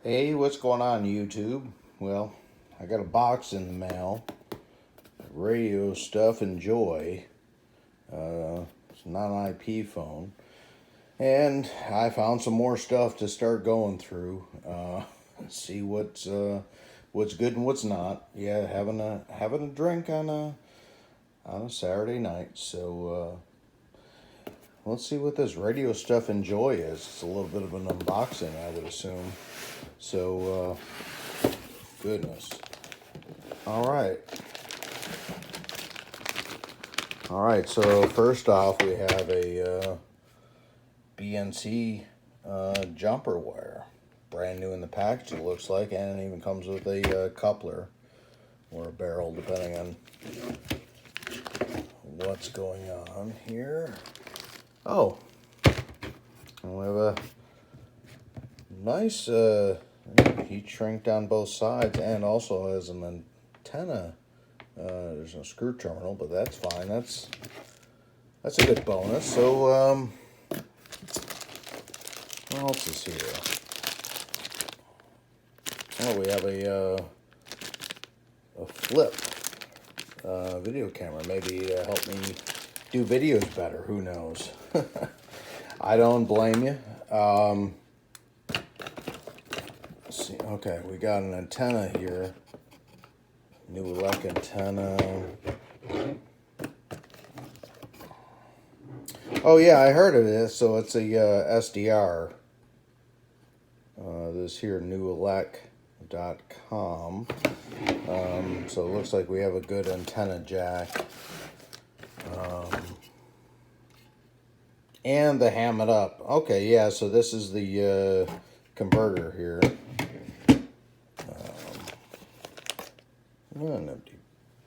Hey, what's going on, YouTube? Well, I got a box in the mail. Radio Stuff Enjoy. It's not an IP phone. And I found some more stuff to start going through. See what's good and what's not. Yeah, having a drink on a Saturday night. So let's see what this Radio Stuff Enjoy is. It's a little bit of an unboxing, I would assume. So goodness. All right. All right, so first off, we have a BNC jumper wire. Brand new in the package, it looks like, and it even comes with a coupler or a barrel, depending on what's going on here. Oh, and we have a nice heat shrink down both sides, and also has an antenna. There's no screw terminal, but that's fine. That's a good bonus. So, what else is here? Oh, we have a flip video camera. Maybe to help me do videos better. Who knows? I don't blame you. Let's see. Okay, we got an antenna here. New Elec antenna. Oh yeah, I heard of this. So it's a SDR. This here newelec.com. So it looks like we have a good antenna jack. And the ham it up. Okay, yeah. So this is the converter here. An empty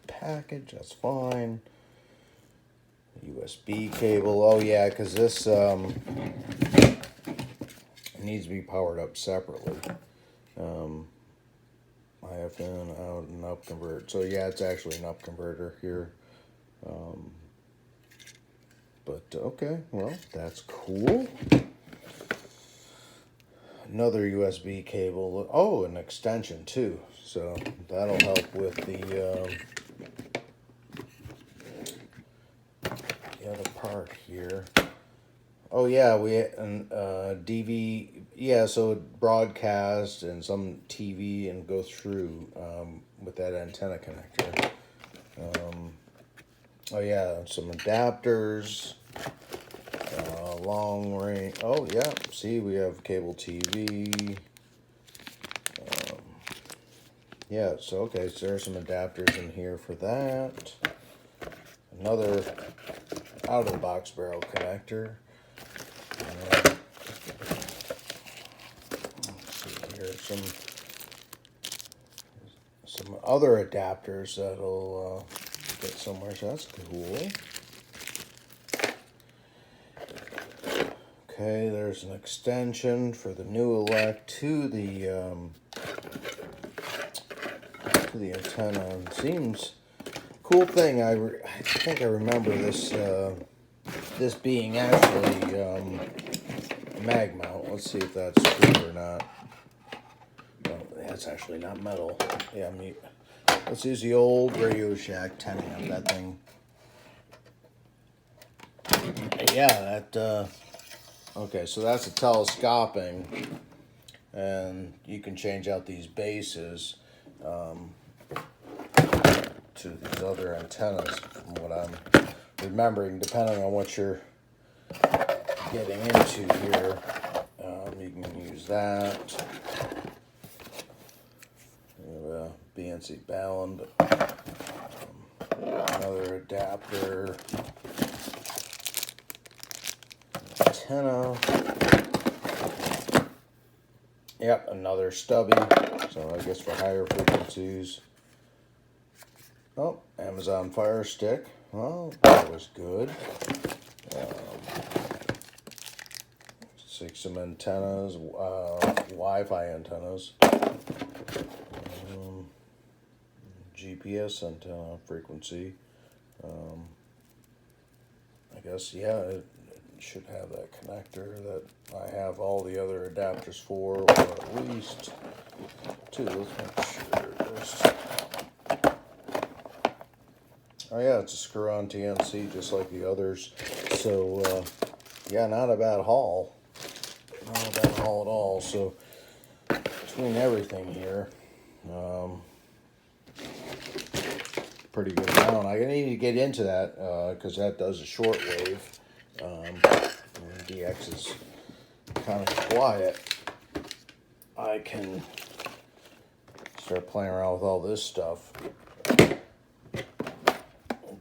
package, that's fine. USB cable, oh yeah, because this needs to be powered up separately. IF in, out, and up convert. So yeah, it's actually an up converter here. But okay, well, that's cool. Another USB cable. Oh, an extension too. So that'll help with the other part here. Oh yeah, we DV. Yeah, so broadcast and some TV and go through with that antenna connector. Oh yeah, some adapters. Long range. Oh yeah, see, we have cable TV. Yeah, so okay, so there's some adapters in here for that. Another out of the box barrel connector. Let's see here, some other adapters that'll fit somewhere, so that's cool. Okay, there's an extension for the New Elec to the antenna. It seems cool thing. I think I remember this this being actually a mag mount. Let's see if that's true or not. No, that's actually not metal. Yeah, let's use the old Radio Shack 10 amp. That thing. Yeah, that. Okay, so that's a telescoping, and you can change out these bases to these other antennas, from what I'm remembering, depending on what you're getting into here. You can use that. We have a BNC Ballon, but another adapter. Antenna. Yep, another stubby. So I guess for higher frequencies. Oh, Amazon Fire Stick. Well, that was good. Some antennas, Wi-Fi antennas. GPS antenna frequency. I guess, yeah, should have that connector that I have all the other adapters for, or at least two. Let's make sure there's. Oh yeah, it's a screw-on TNC just like the others. So yeah, not a bad haul. Not a bad haul at all. So between everything here, pretty good amount. I need to get into that because that does a shortwave. DX is kind of quiet. I can start playing around with all this stuff.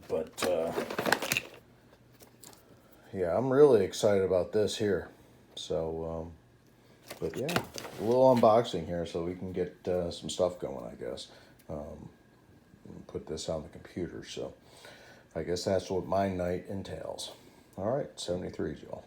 But yeah, I'm really excited about this here. So, but yeah, a little unboxing here so we can get some stuff going, I guess. Put this on the computer. So I guess that's what my night entails. All right, 73s, y'all.